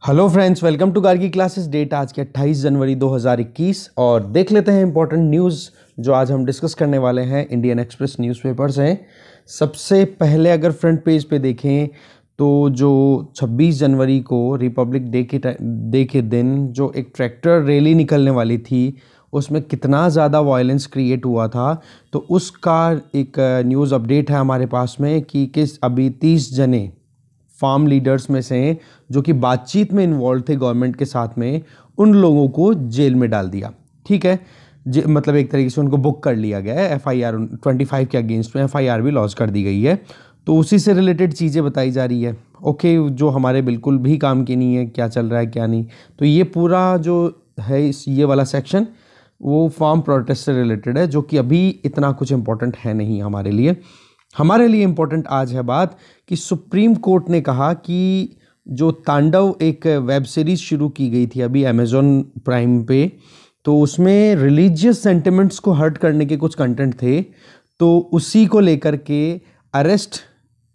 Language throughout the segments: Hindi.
Hello friends, welcome to Gargi classes. Date आज के 28 जनवरी 2021 और देख लेते हैं इंपॉर्टेंट न्यूज़ जो आज हम डिस्कस करने वाले हैं। इंडियन एक्सप्रेस न्यूज़पेपर से सबसे पहले अगर फ्रंट पेज पे देखें तो जो 26 जनवरी को रिपब्लिक डे के दिन जो एक ट्रैक्टर रैली निकलने वाली थी उसमें कितना ज़्यादा वायलेंस क्रिएट हुआ था, तो उसका एक न्यूज़ अपडेट है हमारे पास में कि किस अभी 30 जने फार्म लीडर्स में से जो कि बातचीत में इन्वॉल्व थे गवर्नमेंट के साथ में, उन लोगों को जेल में डाल दिया। ठीक है, मतलब एक तरीके से उनको बुक कर लिया गया है। एफआईआर 25 के अगेंस्ट में एफआईआर भी लॉन्च कर दी गई है। तो उसी से रिलेटेड चीज़ें बताई जा रही है। ओके, जो हमारे बिल्कुल भी काम की नहीं है, क्या चल रहा है क्या नहीं। तो ये पूरा जो है ये वाला सेक्शन वो फार्म प्रोटेस्ट से रिलेटेड है, जो कि अभी इतना कुछ इम्पोर्टेंट है नहीं हमारे लिए। हमारे लिए इम्पोर्टेंट आज है बात कि सुप्रीम कोर्ट ने कहा कि जो तांडव एक वेब सीरीज़ शुरू की गई थी अभी अमेज़ॉन प्राइम पे, तो उसमें रिलीजियस सेंटिमेंट्स को हर्ट करने के कुछ कंटेंट थे। तो उसी को लेकर के अरेस्ट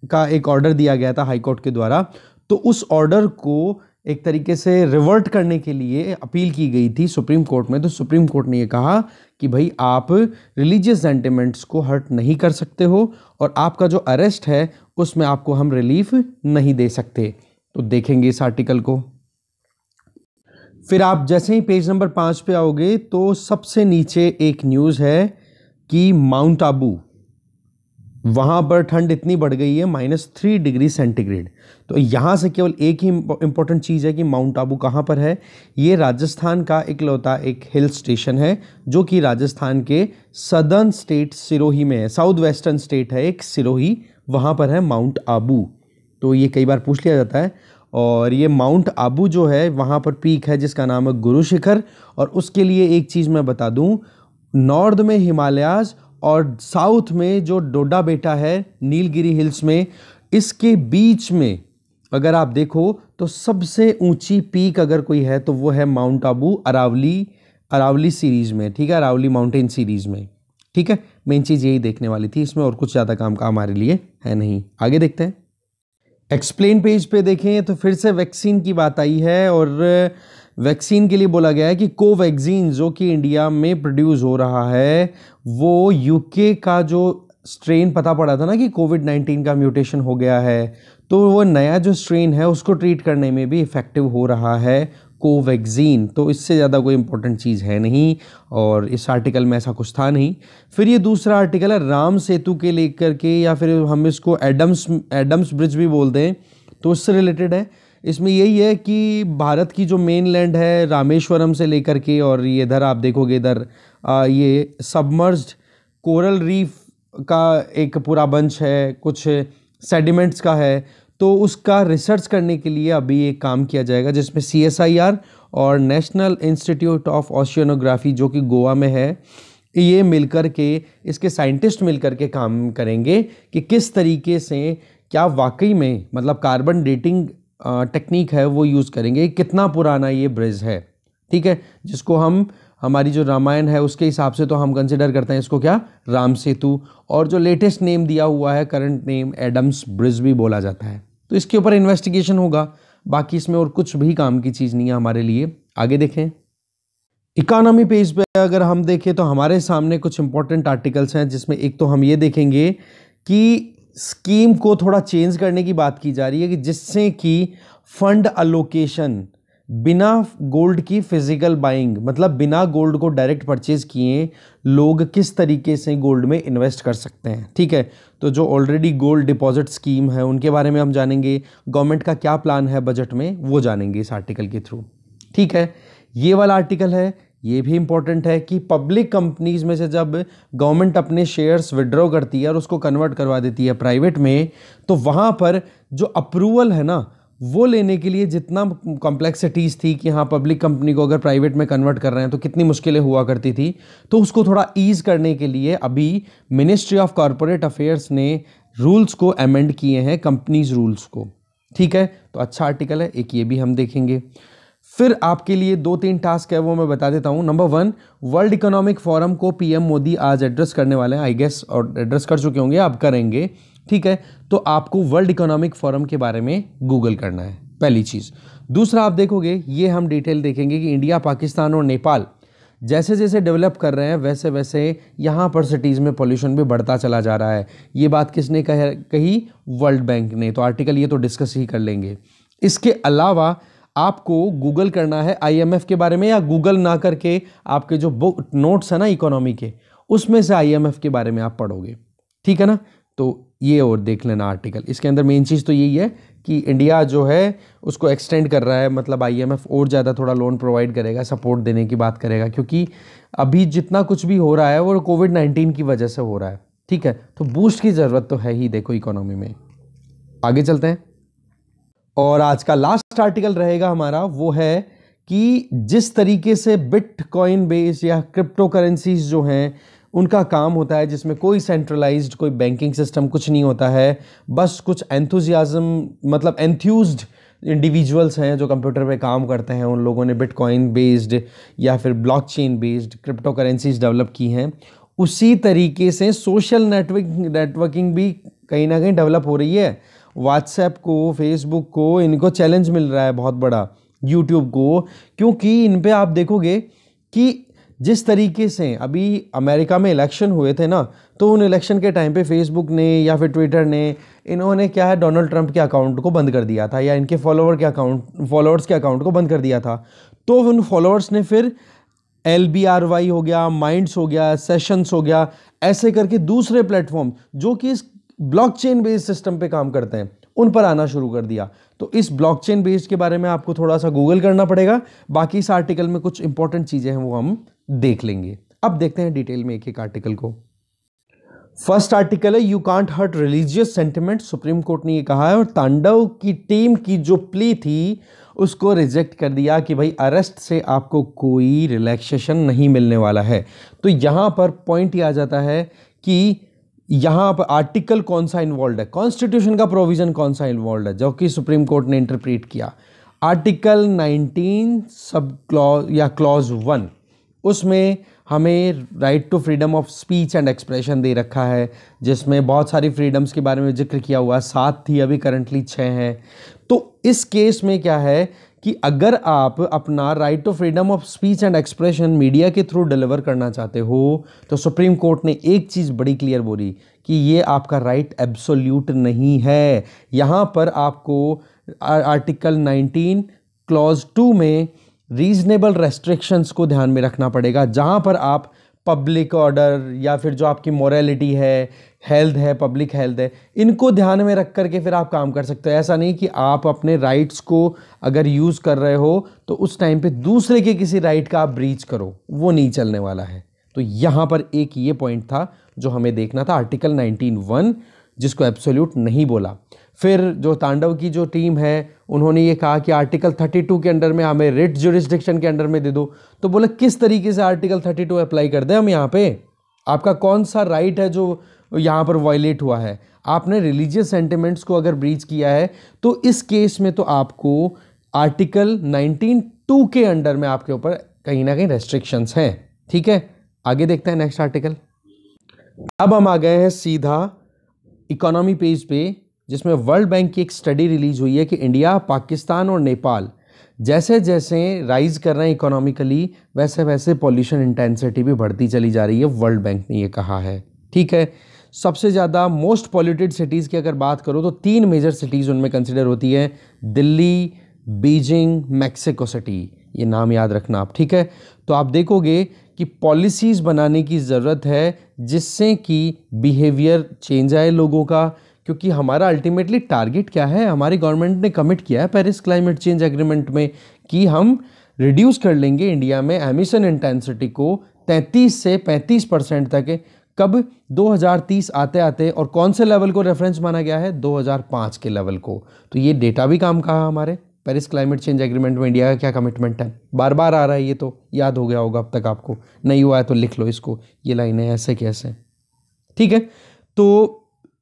का एक ऑर्डर दिया गया था हाई कोर्ट के द्वारा। तो उस ऑर्डर को एक तरीके से रिवर्ट करने के लिए अपील की गई थी सुप्रीम कोर्ट में। तो सुप्रीम कोर्ट ने ये कहा कि भाई आप रिलीजियस सेंटिमेंट्स को हर्ट नहीं कर सकते हो और आपका जो अरेस्ट है उसमें आपको हम रिलीफ नहीं दे सकते। तो देखेंगे इस आर्टिकल को। फिर आप जैसे ही पेज नंबर 5 पे आओगे तो सबसे नीचे एक न्यूज़ है कि माउंट आबू, वहाँ पर ठंड इतनी बढ़ गई है -3 डिग्री सेंटीग्रेड। तो यहाँ से केवल एक ही इम्पोर्टेंट चीज़ है कि माउंट आबू कहाँ पर है। ये राजस्थान का इकलौता एक हिल स्टेशन है जो कि राजस्थान के सदर्न स्टेट सिरोही में है। साउथ वेस्टर्न स्टेट है एक सिरोही, वहाँ पर है माउंट आबू। तो ये कई बार पूछ लिया जाता है। और ये माउंट आबू जो है वहाँ पर पीक है जिसका नाम है गुरु शिखर। और उसके लिए एक चीज़ मैं बता दूँ, नॉर्थ में हिमालयाज़ और साउथ में जो डोडा बेटा है नीलगिरी हिल्स में, इसके बीच में अगर आप देखो तो सबसे ऊंची पीक अगर कोई है तो वो है माउंट आबू अरावली सीरीज़ में। ठीक है, अरावली माउंटेन सीरीज़ में। ठीक है, मेन चीज़ यही देखने वाली थी इसमें, और कुछ ज़्यादा काम का हमारे लिए है नहीं। आगे देखते हैं। एक्सप्लेन पेज पे देखें तो फिर से वैक्सीन की बात आई है और वैक्सीन के लिए बोला गया है कि कोवैक्सीन जो कि इंडिया में प्रोड्यूस हो रहा है, वो यूके का जो स्ट्रेन पता पड़ा था ना कि कोविड-19 का म्यूटेशन हो गया है, तो वो नया जो स्ट्रेन है उसको ट्रीट करने में भी इफ़ेक्टिव हो रहा है कोवैक्सीन। तो इससे ज़्यादा कोई इंपॉर्टेंट चीज़ है नहीं और इस आर्टिकल में ऐसा कुछ था नहीं। फिर ये दूसरा आर्टिकल है राम सेतु के लेकर के, या फिर हम इसको एडम्स ब्रिज भी बोलते हैं, तो उससे रिलेटेड है। इसमें यही है कि भारत की जो मेन लैंड है रामेश्वरम से लेकर के, और ये इधर आप देखोगे इधर ये सबमर्ज्ड कोरल रीफ का एक पूरा बंच है, कुछ सेडिमेंट्स का है। तो उसका रिसर्च करने के लिए अभी एक काम किया जाएगा जिसमें CSIR और नेशनल इंस्टीट्यूट ऑफ ओशियनोग्राफी जो कि गोवा में है, ये मिलकर के, इसके साइंटिस्ट मिलकर के काम करेंगे कि किस तरीके से, क्या वाकई में मतलब कार्बन डेटिंग टेक्निक है वो यूज़ करेंगे, कितना पुराना ये ब्रिज है। ठीक है, जिसको हम हमारी जो रामायण है उसके हिसाब से तो हम कंसिडर करते हैं इसको क्या, राम सेतु, और जो लेटेस्ट नेम दिया हुआ है करंट नेम एडम्स ब्रिज भी बोला जाता है। तो इसके ऊपर इन्वेस्टिगेशन होगा, बाकी इसमें और कुछ भी काम की चीज़ नहीं है हमारे लिए। आगे देखें। इकोनॉमी पेज पे अगर हम देखें तो हमारे सामने कुछ इंपॉर्टेंट आर्टिकल्स हैं, जिसमें एक तो हम ये देखेंगे कि स्कीम को थोड़ा चेंज करने की बात की जा रही है कि जिससे कि फंड अलोकेशन बिना गोल्ड की फिजिकल बाइंग, मतलब बिना गोल्ड को डायरेक्ट परचेज किए लोग किस तरीके से गोल्ड में इन्वेस्ट कर सकते हैं। ठीक है, तो जो ऑलरेडी गोल्ड डिपॉजिट स्कीम है उनके बारे में हम जानेंगे, गवर्नमेंट का क्या प्लान है बजट में वो जानेंगे इस आर्टिकल के थ्रू। ठीक है, ये वाला आर्टिकल है, ये भी इंपॉर्टेंट है कि पब्लिक कंपनीज में से जब गवर्नमेंट अपने शेयर्स विड्रॉ करती है और उसको कन्वर्ट करवा देती है प्राइवेट में, तो वहाँ पर जो अप्रूवल है ना वो लेने के लिए जितना कॉम्प्लेक्सिटीज़ थी कि हाँ पब्लिक कंपनी को अगर प्राइवेट में कन्वर्ट कर रहे हैं तो कितनी मुश्किलें हुआ करती थी, तो उसको थोड़ा ईज़ करने के लिए अभी मिनिस्ट्री ऑफ कॉरपोरेट अफेयर्स ने रूल्स को अमेंड किए हैं, कंपनीज रूल्स को। ठीक है, तो अच्छा आर्टिकल है, एक ये भी हम देखेंगे। फिर आपके लिए 2-3 टास्क है वो मैं बता देता हूँ। नंबर 1, वर्ल्ड इकोनॉमिक फोरम को PM मोदी आज एड्रेस करने वाले हैं, आई गेस, और एड्रेस कर चुके होंगे, अब करेंगे। ठीक है, तो आपको वर्ल्ड इकोनॉमिक फोरम के बारे में गूगल करना है। पहली चीज़। दूसरा आप देखोगे, ये हम डिटेल देखेंगे कि इंडिया, पाकिस्तान और नेपाल जैसे जैसे डेवलप कर रहे हैं वैसे वैसे यहाँ पर सिटीज़ में पॉल्यूशन भी बढ़ता चला जा रहा है। ये बात किसने कही? वर्ल्ड बैंक ने। तो आर्टिकल ये तो डिस्कस ही कर लेंगे। इसके अलावा आपको गूगल करना है आईएमएफ के बारे में, या गूगल ना करके आपके जो बुक नोट्स है ना इकोनॉमी के, उसमें से आईएमएफ के बारे में आप पढ़ोगे, ठीक है ना। तो ये और देख लेना आर्टिकल। इसके अंदर मेन चीज़ तो यही है कि इंडिया जो है उसको एक्सटेंड कर रहा है, मतलब आईएमएफ और ज़्यादा थोड़ा लोन प्रोवाइड करेगा, सपोर्ट देने की बात करेगा, क्योंकि अभी जितना कुछ भी हो रहा है वो कोविड-19 की वजह से हो रहा है, ठीक है। तो बूस्ट की ज़रूरत तो है ही, देखो इकोनॉमी में। आगे चलते हैं, और आज का लास्ट आर्टिकल रहेगा हमारा, वो है कि जिस तरीके से बिटकॉइन बेस या क्रिप्टो करेंसीज जो हैं उनका काम होता है, जिसमें कोई सेंट्रलाइज्ड कोई बैंकिंग सिस्टम कुछ नहीं होता है, बस कुछ एंथुजियाज्म मतलब एंथ्यूज्ड इंडिविजुअल्स हैं जो कंप्यूटर पे काम करते हैं, उन लोगों ने बिटकॉइन बेस्ड या फिर blockchain based crypto currencies develop की हैं। उसी तरीके से सोशल नेटवर्किंग भी कहीं ना कहीं डेवलप हो रही है। व्हाट्सएप को, फेसबुक को, इनको चैलेंज मिल रहा है बहुत बड़ा, यूट्यूब को, क्योंकि इन पे आप देखोगे कि जिस तरीके से अभी अमेरिका में इलेक्शन हुए थे ना, तो उन इलेक्शन के टाइम पे फेसबुक ने या फिर ट्विटर ने, इन्होंने क्या है, डोनाल्ड ट्रंप के अकाउंट को बंद कर दिया था, या इनके फॉलोअर्स के अकाउंट को बंद कर दिया था। तो उन फॉलोअर्स ने फिर LBRY हो गया, माइंड्स हो गया, सेशंस हो गया, ऐसे करके दूसरे प्लेटफॉर्म जो कि इस ब्लॉकचेन बेस्ड सिस्टम पे काम करते हैं उन पर आना शुरू कर दिया। तो इस ब्लॉकचेन बेस्ड के बारे में आपको थोड़ा सा गूगल करना पड़ेगा। बाकी इस आर्टिकल में कुछ इंपॉर्टेंट चीजें हैं वो हम देख लेंगे। अब देखते हैं डिटेल में एक एक आर्टिकल को। फर्स्ट आर्टिकल है, you can't hurt religious sentiment, Supreme Court ने ये कहा है, और तांडव की टीम की जो प्ली थी उसको रिजेक्ट कर दिया कि भाई अरेस्ट से आपको कोई रिलैक्सेशन नहीं मिलने वाला है। तो यहां पर पॉइंट ये आ जाता है कि यहां पर आर्टिकल कौन सा इन्वॉल्व है, कॉन्स्टिट्यूशन का प्रोविजन कौन सा इन्वॉल्व है, जो कि सुप्रीम कोर्ट ने इंटरप्रेट किया। आर्टिकल 19 सब क्लॉज या क्लॉज 1, उसमें हमें right to freedom of speech and expression दे रखा है, जिसमें बहुत सारी फ्रीडम्स के बारे में जिक्र किया हुआ है, 7 थी, अभी करंटली 6 हैं। तो इस केस में क्या है कि अगर आप अपना right to freedom of speech and expression media के थ्रू डिलीवर करना चाहते हो, तो सुप्रीम कोर्ट ने एक चीज़ बड़ी क्लियर बोली कि ये आपका राइट एब्सोल्यूट नहीं है। यहाँ पर आपको आर्टिकल 19 क्लॉज 2 में रीजनेबल रेस्ट्रिक्शंस को ध्यान में रखना पड़ेगा, जहाँ पर आप पब्लिक ऑर्डर या फिर जो आपकी मोरालिटी है, हेल्थ है, पब्लिक हेल्थ है, इनको ध्यान में रख करके फिर आप काम कर सकते हो। ऐसा नहीं कि आप अपने राइट्स को अगर यूज़ कर रहे हो तो उस टाइम पे दूसरे के किसी राइट का आप ब्रीच करो, वो नहीं चलने वाला है। तो यहाँ पर एक ये पॉइंट था जो हमें देखना था, आर्टिकल 19(1) जिसको एब्सोल्यूट नहीं बोला। फिर जो तांडव की जो टीम है उन्होंने ये कहा कि आर्टिकल 32 के अंडर में हमें रिट जुरिस्डिक्शन के अंडर में दे दो। तो बोला किस तरीके से आर्टिकल 32 अप्लाई कर दें हम यहाँ पे, आपका कौन सा राइट है जो यहाँ पर वायलेट हुआ है। आपने रिलीजियस सेंटिमेंट्स को अगर ब्रीच किया है तो इस केस में तो आपको आर्टिकल 19(2) के अंडर में आपके ऊपर कहीं ना कहीं रेस्ट्रिक्शंस हैं, ठीक है। आगे देखते हैं नेक्स्ट आर्टिकल। अब हम आ गए हैं सीधा इकोनॉमी पेज पे, जिसमें वर्ल्ड बैंक की एक स्टडी रिलीज हुई है कि इंडिया, पाकिस्तान और नेपाल जैसे जैसे राइज कर रहे हैं इकोनॉमिकली, वैसे वैसे पॉल्यूशन इंटेंसिटी भी बढ़ती चली जा रही है, वर्ल्ड बैंक ने ये कहा है, ठीक है। सबसे ज़्यादा मोस्ट पॉल्यूटेड सिटीज़ की अगर बात करो तो 3 मेजर सिटीज़ उनमें कंसिडर होती है, दिल्ली, बीजिंग, मैक्सिको सिटी, ये नाम याद रखना आप, ठीक है। तो आप देखोगे कि पॉलिसीज़ बनाने की ज़रूरत है जिससे कि बिहेवियर चेंज आए लोगों का, क्योंकि हमारा अल्टीमेटली टारगेट क्या है, हमारी गवर्नमेंट ने कमिट किया है पेरिस क्लाइमेट चेंज एग्रीमेंट में कि हम रिड्यूस कर लेंगे इंडिया में एमिशन इंटेंसिटी को 33 से 35% तक। कब? 2030 आते आते, और कौन से लेवल को रेफरेंस माना गया है? 2005 के लेवल को। तो ये डेटा भी काम कहा हमारे पेरिस क्लाइमेट चेंज एग्रीमेंट में इंडिया का क्या कमिटमेंट है, बार बार आ रहा है, ये तो याद हो गया होगा अब तक आपको, नहीं हुआ है तो लिख लो इसको, ये लाइनें ऐसे कैसे, ठीक है। तो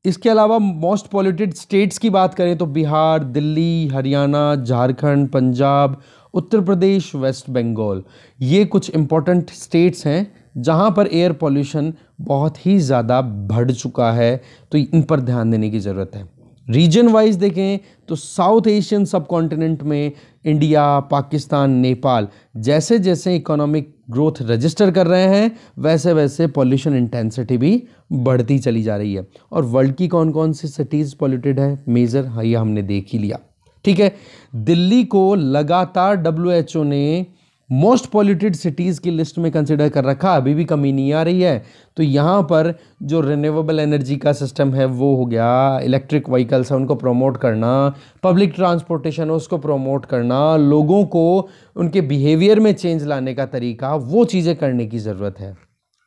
इसके अलावा मोस्ट पॉल्यूटेड स्टेट्स की बात करें तो बिहार, दिल्ली, हरियाणा, झारखंड, पंजाब, उत्तर प्रदेश, वेस्ट बंगाल, ये कुछ इंपॉर्टेंट स्टेट्स हैं जहां पर एयर पॉल्यूशन बहुत ही ज़्यादा बढ़ चुका है, तो इन पर ध्यान देने की ज़रूरत है। रीजन वाइज देखें तो साउथ एशियन सब कॉन्टिनेंट में इंडिया, पाकिस्तान, नेपाल जैसे जैसे इकोनॉमिक ग्रोथ रजिस्टर कर रहे हैं वैसे वैसे पॉल्यूशन इंटेंसिटी भी बढ़ती चली जा रही है। और वर्ल्ड की कौन कौन सी सिटीज़ पॉल्यूटेड है मेजर, हाँ ये हमने देख ही लिया। ठीक है, दिल्ली को लगातार WHO ने मोस्ट पॉल्यूटेड सिटीज़ की लिस्ट में कंसिडर कर रखा, अभी भी कमी नहीं आ रही है। तो यहाँ पर जो रिन्यूएबल एनर्जी का सिस्टम है वो हो गया, इलेक्ट्रिक व्हीकल्स है उनको प्रमोट करना, पब्लिक ट्रांसपोर्टेशन है उसको प्रमोट करना, लोगों को उनके बिहेवियर में चेंज लाने का तरीका, वो चीज़ें करने की ज़रूरत है।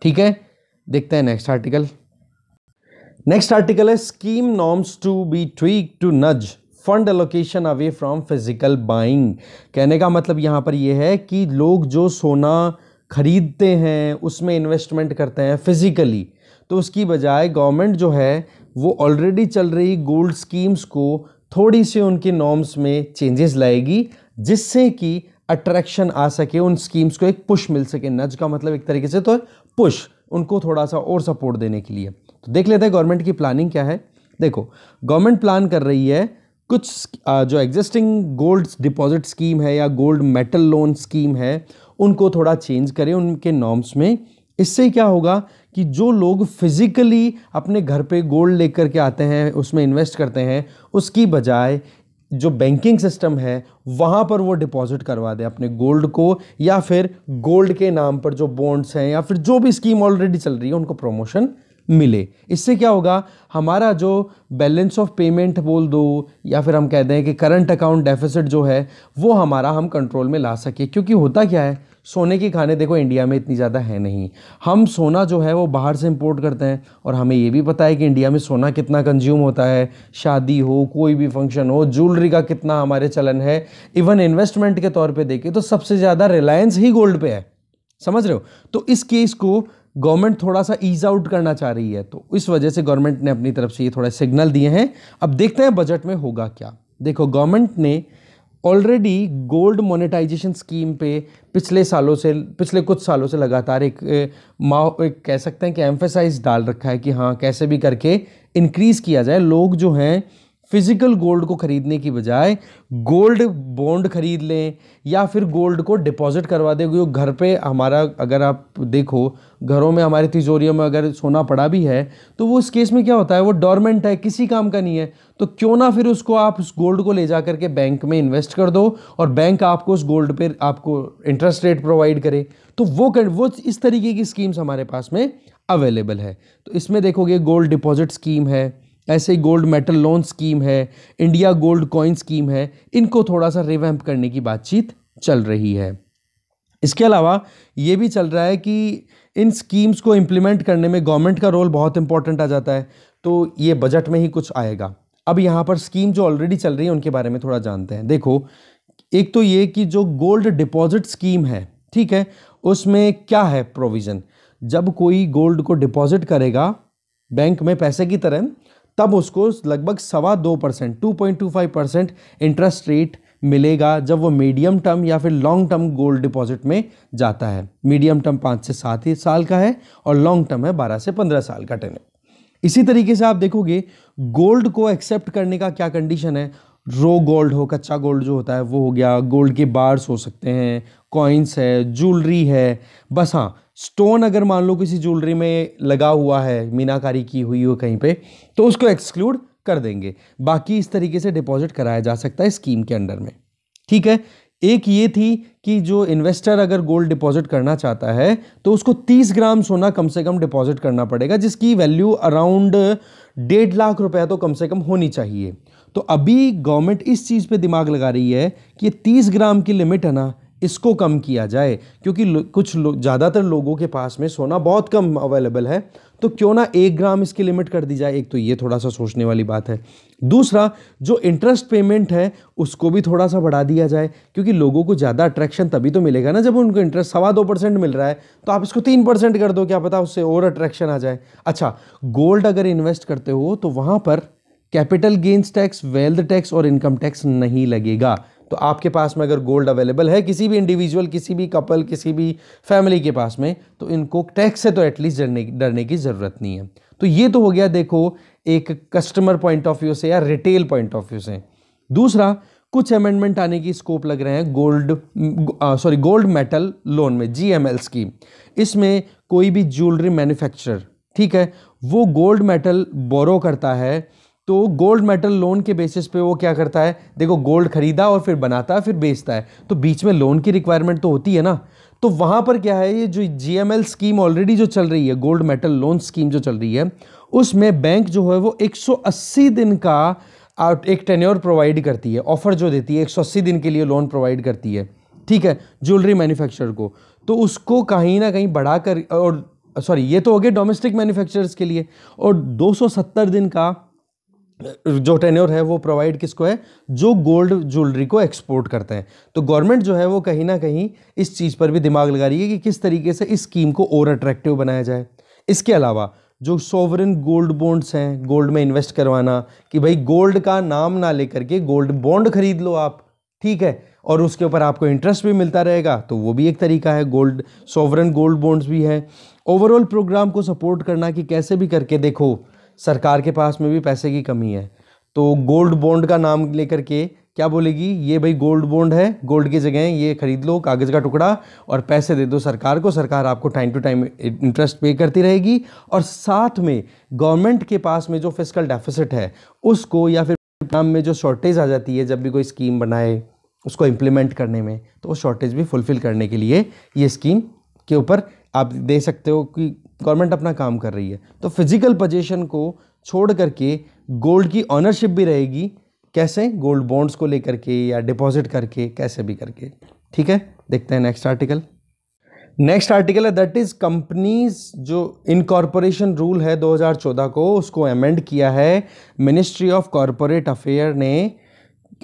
ठीक है, देखते हैं नेक्स्ट आर्टिकल। नेक्स्ट आर्टिकल है scheme norms to be tweak to nudge fund allocation away from physical buying. कहने का मतलब यहाँ पर यह है कि लोग जो सोना खरीदते हैं उसमें इन्वेस्टमेंट करते हैं फिजिकली, तो उसकी बजाय गवर्नमेंट जो है वो ऑलरेडी चल रही गोल्ड स्कीम्स को थोड़ी सी उनके नॉर्म्स में चेंजेस लाएगी, जिससे कि अट्रैक्शन आ सके, उन स्कीम्स को एक पुश मिल सके। नज का मतलब एक तरीके से तो पुश, उनको थोड़ा सा और सपोर्ट देने के लिए। तो देख लेते हैं गवर्नमेंट की प्लानिंग क्या है। देखो, गवर्नमेंट प्लान कर रही है कुछ जो एग्जिस्टिंग गोल्ड डिपॉजिट स्कीम है या गोल्ड मेटल लोन स्कीम है उनको थोड़ा चेंज करें उनके नॉर्म्स में। इससे क्या होगा कि जो लोग फिजिकली अपने घर पे गोल्ड लेकर के आते हैं उसमें इन्वेस्ट करते हैं, उसकी बजाय जो बैंकिंग सिस्टम है वहाँ पर वो डिपॉजिट करवा दे अपने गोल्ड को, या फिर गोल्ड के नाम पर जो बॉन्ड्स हैं या फिर जो भी स्कीम ऑलरेडी चल रही है उनको प्रमोशन मिले। इससे क्या होगा, हमारा जो बैलेंस ऑफ पेमेंट बोल दो या फिर हम कहते हैं कि करंट अकाउंट डेफिसिट जो है वो हमारा हम कंट्रोल में ला सके। क्योंकि होता क्या है, सोने की खाने देखो इंडिया में इतनी ज़्यादा है नहीं, हम सोना जो है वो बाहर से इंपोर्ट करते हैं। और हमें ये भी पता है कि इंडिया में सोना कितना कंज्यूम होता है, शादी हो, कोई भी फंक्शन हो, ज्वेलरी का कितना हमारे चलन है। इवन इन्वेस्टमेंट के तौर पे देखें तो सबसे ज़्यादा रिलायंस ही गोल्ड पे है, समझ रहे हो। तो इस केस को गवर्नमेंट थोड़ा सा ईज आउट करना चाह रही है, तो इस वजह से गवर्नमेंट ने अपनी तरफ से ये थोड़ा सिग्नल दिए हैं। अब देखते हैं बजट में होगा क्या। देखो, गवर्नमेंट ने ऑलरेडी गोल्ड मोनेटाइजेशन स्कीम पे पिछले कुछ सालों से लगातार एक कह सकते हैं कि एम्फेसाइज डाल रखा है कि हाँ कैसे भी करके इंक्रीज किया जाए। लोग जो हैं फिजिकल गोल्ड को खरीदने की बजाय गोल्ड बॉन्ड खरीद लें या फिर गोल्ड को डिपॉजिट करवा दें। क्योंकि घर पे हमारा, अगर आप देखो घरों में हमारे तिजोरियों में अगर सोना पड़ा भी है तो वो इस केस में क्या होता है, वो डोरमेंट है, किसी काम का नहीं है। तो क्यों ना फिर उसको आप उस गोल्ड को ले जा करके बैंक में इन्वेस्ट कर दो और बैंक आपको उस गोल्ड पे आपको इंटरेस्ट रेट प्रोवाइड करे। तो वो इस तरीके की स्कीम्स हमारे पास में अवेलेबल है। तो इसमें देखोगे गोल्ड डिपॉजिट स्कीम है, ऐसे ही गोल्ड मेटल लोन स्कीम है, इंडिया गोल्ड कॉइन स्कीम है, इनको थोड़ा सा रिवैम्प करने की बातचीत चल रही है। इसके अलावा ये भी चल रहा है कि इन स्कीम्स को इम्प्लीमेंट करने में गवर्नमेंट का रोल बहुत इंपॉर्टेंट आ जाता है, तो ये बजट में ही कुछ आएगा। अब यहाँ पर स्कीम जो ऑलरेडी चल रही है उनके बारे में थोड़ा जानते हैं। देखो, एक तो ये कि जो गोल्ड डिपॉजिट स्कीम है, ठीक है, उसमें क्या है प्रोविज़न, जब कोई गोल्ड को डिपॉजिट करेगा बैंक में पैसे की तरह, तब उसको लगभग 2.25% 2.25% इंटरेस्ट रेट मिलेगा जब वो मीडियम टर्म या फिर लॉन्ग टर्म गोल्ड डिपॉजिट में जाता है। मीडियम टर्म 5 से 7 ही साल का है और लॉन्ग टर्म है 12 से 15 साल का टेन्योर। इसी तरीके से आप देखोगे गोल्ड को एक्सेप्ट करने का क्या कंडीशन है, रो गोल्ड हो, कच्चा गोल्ड जो होता है वो हो गया, गोल्ड के बार्स हो सकते हैं, कॉइन्स है, ज्वेलरी है, बस हाँ स्टोन अगर मान लो किसी ज्वेलरी में लगा हुआ है, मीनाकारी की हुई हो कहीं पे, तो उसको एक्सक्लूड कर देंगे। बाकी इस तरीके से डिपॉजिट कराया जा सकता है स्कीम के अंडर में। ठीक है, एक ये थी कि जो इन्वेस्टर अगर गोल्ड डिपॉजिट करना चाहता है तो उसको 30 ग्राम सोना कम से कम डिपॉजिट करना पड़ेगा, जिसकी वैल्यू अराउंड 1.5 लाख रुपया तो कम से कम होनी चाहिए। तो अभी गवर्नमेंट इस चीज़ पे दिमाग लगा रही है कि 30 ग्राम की लिमिट है ना, इसको कम किया जाए, क्योंकि ज़्यादातर लोगों के पास में सोना बहुत कम अवेलेबल है, तो क्यों ना 1 ग्राम इसकी लिमिट कर दी जाए। एक तो ये थोड़ा सा सोचने वाली बात है। दूसरा, जो इंटरेस्ट पेमेंट है उसको भी थोड़ा सा बढ़ा दिया जाए, क्योंकि लोगों को ज़्यादा अट्रैक्शन तभी तो मिलेगा ना जब उनको इंटरेस्ट 2.25% मिल रहा है, तो आप इसको 3% कर दो, क्या पता उससे और अट्रैक्शन आ जाए। अच्छा, गोल्ड अगर इन्वेस्ट करते हो तो वहाँ पर capital gains tax, wealth tax और इनकम टैक्स नहीं लगेगा। तो आपके पास में अगर गोल्ड अवेलेबल है, किसी भी इंडिविजुअल, किसी भी कपल, किसी भी फैमिली के पास में, तो इनको टैक्स से तो एटलीस्ट डरने की ज़रूरत नहीं है। तो ये तो हो गया देखो एक कस्टमर पॉइंट ऑफ व्यू से या रिटेल पॉइंट ऑफ व्यू से। दूसरा, कुछ अमेंडमेंट आने की स्कोप लग रहे हैं गोल्ड मेटल लोन में, GML स्कीम। इसमें कोई भी ज्वेलरी मैन्युफैक्चरर, ठीक है, वो गोल्ड मेटल बोरो करता है, तो गोल्ड मेटल लोन के बेसिस पे वो क्या करता है, देखो गोल्ड खरीदा और फिर बनाता है फिर बेचता है, तो बीच में लोन की रिक्वायरमेंट तो होती है ना। तो वहां पर क्या है, ये जो GML स्कीम ऑलरेडी जो चल रही है, गोल्ड मेटल लोन स्कीम जो चल रही है, उसमें बैंक जो है वो 180 दिन का एक टेन्योर प्रोवाइड करती है, ऑफर जो देती है 180 दिन के लिए लोन प्रोवाइड करती है, ठीक है, ज्वेलरी मैन्युफैक्चरर को। तो उसको कहीं ना कहीं बढ़ाकर, और सॉरी ये तो हो गए डोमेस्टिक मैन्युफैक्चरर्स के लिए, और 270 दिन का जो टेन्योर है वो प्रोवाइड किसको है, जो गोल्ड ज्वेलरी को एक्सपोर्ट करते हैं। तो गवर्नमेंट जो है वो कहीं ना कहीं इस चीज़ पर भी दिमाग लगा रही है कि किस तरीके से इस स्कीम को और अट्रैक्टिव बनाया जाए। इसके अलावा जो सॉवरेन गोल्ड बॉन्ड्स हैं, गोल्ड में इन्वेस्ट करवाना, कि भाई गोल्ड का नाम ना लेकर के गोल्ड बॉन्ड खरीद लो आप, ठीक है, और उसके ऊपर आपको इंटरेस्ट भी मिलता रहेगा, तो वो भी एक तरीका है, गोल्ड सॉवरेन गोल्ड बॉन्ड्स भी है। ओवरऑल प्रोग्राम को सपोर्ट करना कि कैसे भी करके, देखो सरकार के पास में भी पैसे की कमी है, तो गोल्ड बॉन्ड का नाम लेकर के क्या बोलेगी, ये भाई गोल्ड बॉन्ड है, गोल्ड की जगह ये खरीद लो कागज़ का टुकड़ा और पैसे दे दो सरकार को, सरकार आपको टाइम टू टाइम इंटरेस्ट पे करती रहेगी, और साथ में गवर्नमेंट के पास में जो फिस्कल डेफिसिट है उसको, या फिर प्रोग्राम में जो शॉर्टेज आ जाती है जब भी कोई स्कीम बनाए उसको इम्प्लीमेंट करने में, तो वो शॉर्टेज भी फुलफिल करने के लिए ये स्कीम के ऊपर आप दे सकते हो कि गवर्नमेंट अपना काम कर रही है। तो फिजिकल पोजीशन को छोड़ करके गोल्ड की ऑनरशिप भी रहेगी, कैसे, गोल्ड बॉन्ड्स को लेकर के या डिपॉजिट करके, कैसे भी करके, ठीक है। देखते हैं नेक्स्ट आर्टिकल। नेक्स्ट आर्टिकल है दैट इज कंपनीज जो इनकॉर्पोरेशन रूल है 2014 को, उसको अमेंड किया है मिनिस्ट्री ऑफ कॉरपोरेट अफेयर ने,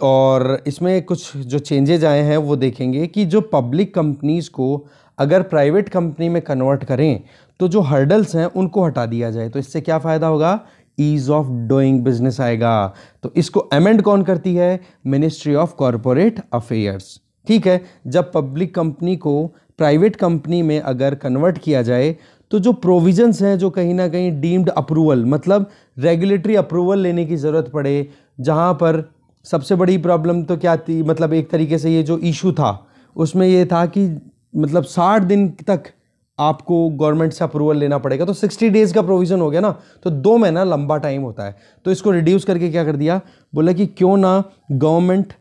और इसमें कुछ जो चेंजेज आए हैं वो देखेंगे कि जो पब्लिक कंपनीज को अगर प्राइवेट कंपनी में कन्वर्ट करें तो जो हर्डल्स हैं उनको हटा दिया जाए। तो इससे क्या फ़ायदा होगा, ईज ऑफ डूइंग बिजनेस आएगा। तो इसको अमेंड कौन करती है, मिनिस्ट्री ऑफ कॉरपोरेट अफेयर्स, ठीक है। जब पब्लिक कंपनी को प्राइवेट कंपनी में अगर कन्वर्ट किया जाए तो जो प्रोविजंस हैं, जो कहीं ना कहीं डीम्ड अप्रूवल, मतलब रेगुलेटरी अप्रूवल लेने की ज़रूरत पड़े, जहाँ पर सबसे बड़ी प्रॉब्लम तो क्या थी, मतलब एक तरीके से ये जो इशू था उसमें ये था कि मतलब 60 दिन तक आपको गवर्नमेंट से अप्रूवल लेना पड़ेगा, तो 60 डेज़ का प्रोविज़न हो गया ना, तो 2 महीना लंबा टाइम होता है। तो इसको रिड्यूस करके क्या कर दिया, बोला कि क्यों ना गवर्नमेंट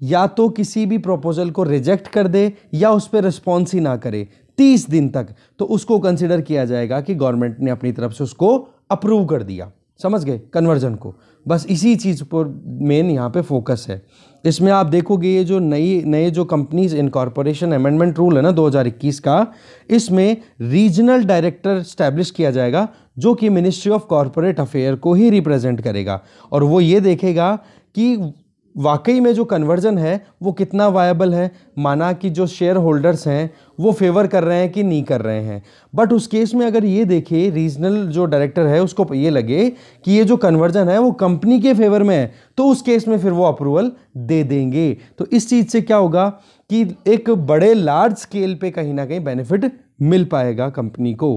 या तो किसी भी प्रपोजल को रिजेक्ट कर दे या उस पर रिस्पॉन्स ही ना करे 30 दिन तक, तो उसको कंसिडर किया जाएगा कि गवर्नमेंट ने अपनी तरफ से उसको अप्रूव कर दिया। समझ गए कन्वर्जन को, बस इसी चीज़ पर मेन यहाँ पे फोकस है। इसमें आप देखोगे ये जो नए जो कंपनीज इनकॉर्पोरेशन अमेंडमेंट रूल है ना 2021 का, इसमें रीजनल डायरेक्टर स्टैब्लिश किया जाएगा जो कि मिनिस्ट्री ऑफ कॉरपोरेट अफेयर को ही रिप्रेजेंट करेगा, और वो ये देखेगा कि वाकई में जो कन्वर्जन है वो कितना वायबल है, माना कि जो शेयर होल्डर्स हैं वो फेवर कर रहे हैं कि नहीं कर रहे हैं। बट उस केस में अगर ये देखे रीजनल जो डायरेक्टर है उसको ये लगे कि ये जो कन्वर्जन है वो कंपनी के फेवर में है, तो उस केस में फिर वो अप्रूवल दे देंगे। तो इस चीज़ से क्या होगा कि एक बड़े लार्ज स्केल पे कहीं ना कहीं बेनिफिट मिल पाएगा कंपनी को।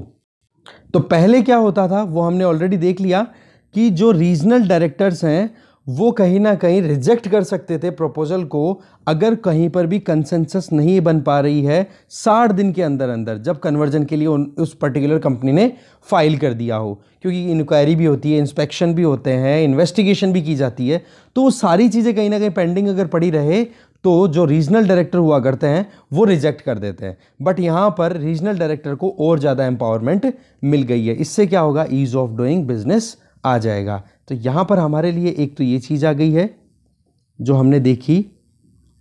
तो पहले क्या होता था वो हमने ऑलरेडी देख लिया कि जो रीजनल डायरेक्टर्स हैं वो कहीं ना कहीं रिजेक्ट कर सकते थे प्रपोजल को अगर कहीं पर भी कंसेंसस नहीं बन पा रही है 60 दिन के अंदर अंदर, जब कन्वर्जन के लिए उस पर्टिकुलर कंपनी ने फाइल कर दिया हो, क्योंकि इंक्वायरी भी होती है, इंस्पेक्शन भी होते हैं, इन्वेस्टिगेशन भी की जाती है, तो वो सारी चीज़ें कहीं ना कहीं पेंडिंग अगर पड़ी रहे तो जो रीजनल डायरेक्टर हुआ करते हैं वो रिजेक्ट कर देते हैं। बट यहाँ पर रीजनल डायरेक्टर को और ज़्यादा एम्पावरमेंट मिल गई है, इससे क्या होगा, ईज ऑफ डूइंग बिजनेस आ जाएगा। तो यहाँ पर हमारे लिए एक तो ये चीज़ आ गई है जो हमने देखी,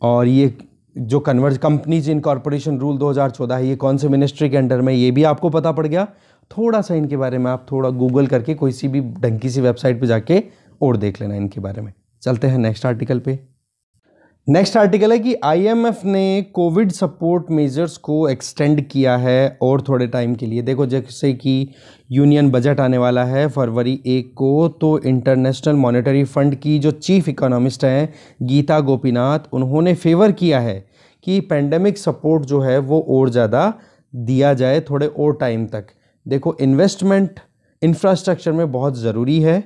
और ये जो कंपनीज इनकॉर्पोरेशन रूल 2014 है ये कौन से मिनिस्ट्री के अंडर में, ये भी आपको पता पड़ गया। थोड़ा सा इनके बारे में आप थोड़ा गूगल करके कोई सी भी ढंगी सी वेबसाइट पे जाके और देख लेना इनके बारे में। चलते हैं नेक्स्ट आर्टिकल पे। नेक्स्ट आर्टिकल है कि आईएमएफ ने कोविड सपोर्ट मेजर्स को एक्सटेंड किया है और थोड़े टाइम के लिए। देखो जैसे कि यूनियन बजट आने वाला है फरवरी 1 को, तो इंटरनेशनल मॉनेटरी फंड की जो चीफ इकोनॉमिस्ट हैं गीता गोपीनाथ, उन्होंने फेवर किया है कि पेंडेमिक सपोर्ट जो है वो और ज़्यादा दिया जाए थोड़े और टाइम तक। देखो इंफ्रास्ट्रक्चर में बहुत ज़रूरी है।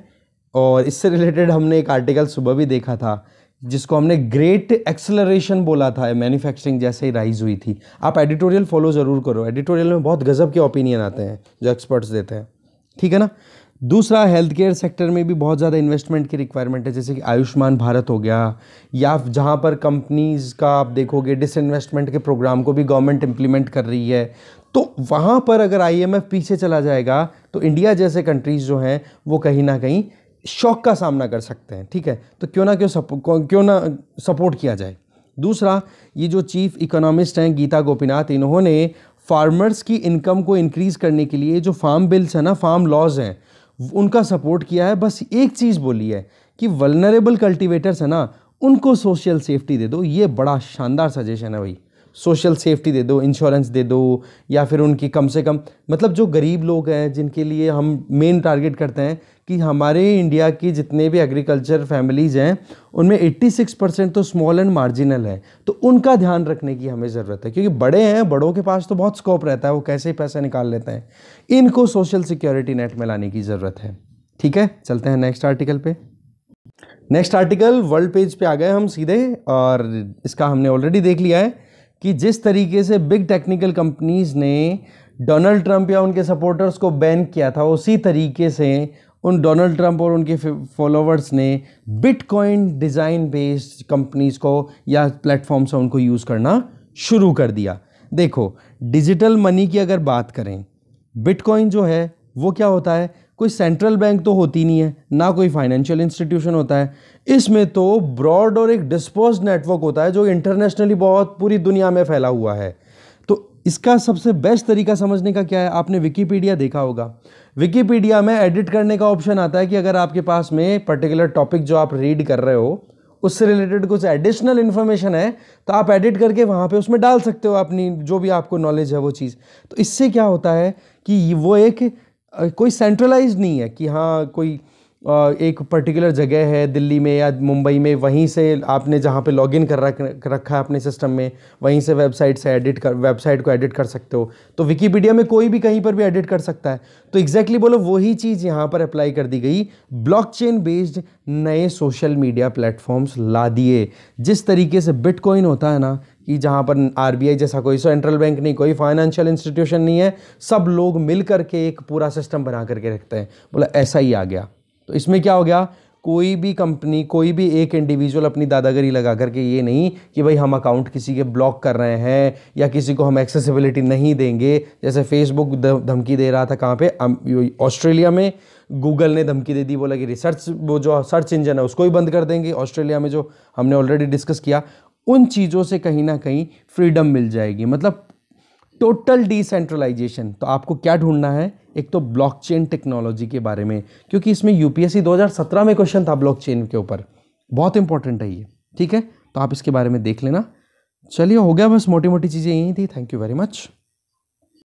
और इससे रिलेटेड हमने एक आर्टिकल सुबह भी देखा था जिसको हमने ग्रेट एक्सेलरेशन बोला था, मैन्युफैक्चरिंग जैसे ही राइज हुई थी। आप एडिटोरियल फॉलो ज़रूर करो, एडिटोरियल में बहुत गजब के ओपिनियन आते हैं जो एक्सपर्ट्स देते हैं, ठीक है ना। दूसरा, हेल्थ केयर सेक्टर में भी बहुत ज़्यादा इन्वेस्टमेंट की रिक्वायरमेंट है, जैसे कि आयुष्मान भारत हो गया, या जहाँ पर कंपनीज़ का आप देखोगे डिसइन्वेस्टमेंट के प्रोग्राम को भी गवर्नमेंट इम्प्लीमेंट कर रही है। तो वहाँ पर अगर IMF पीछे चला जाएगा तो इंडिया जैसे कंट्रीज़ जो हैं वो कहीं ना कहीं शॉक का सामना कर सकते हैं, ठीक है। तो क्यों ना सपोर्ट किया जाए। दूसरा, ये जो चीफ इकोनॉमिस्ट हैं गीता गोपीनाथ, इन्होंने फार्मर्स की इनकम को इंक्रीज़ करने के लिए जो फार्म बिल्स हैं ना, फार्म लॉज हैं, उनका सपोर्ट किया है। बस एक चीज़ बोली है कि वल्नरेबल कल्टीवेटर्स है ना, उनको सोशल सेफ्टी दे दो। ये बड़ा शानदार सजेशन है भाई, सोशल सेफ्टी दे दो, इंश्योरेंस दे दो, या फिर उनकी कम से कम, मतलब जो गरीब लोग हैं जिनके लिए हम मेन टारगेट करते हैं कि हमारे इंडिया की जितने भी एग्रीकल्चर फैमिलीज़ हैं उनमें 86% तो स्मॉल एंड मार्जिनल है। तो उनका ध्यान रखने की हमें ज़रूरत है, क्योंकि बड़े हैं, बड़ों के पास तो बहुत स्कोप रहता है, वो कैसे ही पैसा निकाल लेते हैं। इनको सोशल सिक्योरिटी नेट में लाने की ज़रूरत है, ठीक है। चलते हैं नेक्स्ट आर्टिकल पे। नेक्स्ट आर्टिकल वर्ल्ड पेज पे आ गए हम सीधे, और इसका हमने ऑलरेडी देख लिया है कि जिस तरीके से बिग टेक्निकल कंपनीज ने डोनाल्ड ट्रंप या उनके सपोर्टर्स को बैन किया था, उसी तरीके से उन डोनाल्ड ट्रंप और उनके फॉलोवर्स ने बिटकॉइन डिज़ाइन बेस्ड कंपनीज को या प्लेटफॉर्म से उनको यूज़ करना शुरू कर दिया। देखो, डिजिटल मनी की अगर बात करें, बिटकॉइन जो है वो क्या होता है, कोई सेंट्रल बैंक तो होती नहीं है, ना कोई फाइनेंशियल इंस्टीट्यूशन होता है। इसमें तो ब्रॉड और एक डिस्पर्स्ड नेटवर्क होता है जो इंटरनेशनली बहुत पूरी दुनिया में फैला हुआ है। तो इसका सबसे बेस्ट तरीका समझने का क्या है, आपने विकीपीडिया देखा होगा। विकीपीडिया में एडिट करने का ऑप्शन आता है कि अगर आपके पास में पर्टिकुलर टॉपिक जो आप रीड कर रहे हो उससे रिलेटेड कुछ एडिशनल इन्फॉर्मेशन है तो आप एडिट करके वहाँ पे उसमें डाल सकते हो अपनी जो भी आपको नॉलेज है वो चीज़। तो इससे क्या होता है कि वो एक कोई सेंट्रलाइज नहीं है कि हाँ कोई एक पर्टिकुलर जगह है दिल्ली में या मुंबई में, वहीं से आपने जहाँ पे लॉगिन कर रखा है अपने सिस्टम में, वहीं से वेबसाइट को एडिट कर सकते हो। तो विकीपीडिया में कोई भी कहीं पर भी एडिट कर सकता है। तो एग्जैक्टली बोलो वही चीज़ यहाँ पर अप्लाई कर दी गई। ब्लॉकचेन बेस्ड नए सोशल मीडिया प्लेटफॉर्म्स ला दिए। जिस तरीके से बिटकॉइन होता है ना कि जहाँ पर RBI जैसा कोई सेंट्रल बैंक नहीं, कोई फाइनेंशियल इंस्टीट्यूशन नहीं है, सब लोग मिल करके एक पूरा सिस्टम बना करके रखते हैं, बोला ऐसा ही आ गया। तो इसमें क्या हो गया, कोई भी कंपनी, कोई भी एक इंडिविजुअल अपनी दादागिरी लगा करके ये नहीं कि भाई हम अकाउंट किसी के ब्लॉक कर रहे हैं या किसी को हम एक्सेसिबिलिटी नहीं देंगे। जैसे फेसबुक धमकी दे रहा था, कहाँ पे, ऑस्ट्रेलिया में गूगल ने धमकी दे दी, बोला कि रिसर्च वो जो सर्च इंजन है उसको ही बंद कर देंगे। ऑस्ट्रेलिया में जो हमने ऑलरेडी डिस्कस किया, उन चीज़ों से कहीं ना कहीं फ्रीडम मिल जाएगी, मतलब टोटल डिसेंट्रलाइजेशन। तो आपको क्या ढूंढना है, एक तो ब्लॉकचेन टेक्नोलॉजी के बारे में, क्योंकि इसमें UPSC 2017 में क्वेश्चन था ब्लॉकचेन के ऊपर, बहुत इंपॉर्टेंट है ये, ठीक है। तो आप इसके बारे में देख लेना। चलिए, हो गया, बस मोटी मोटी चीज़ें यही थी। Thank you very much.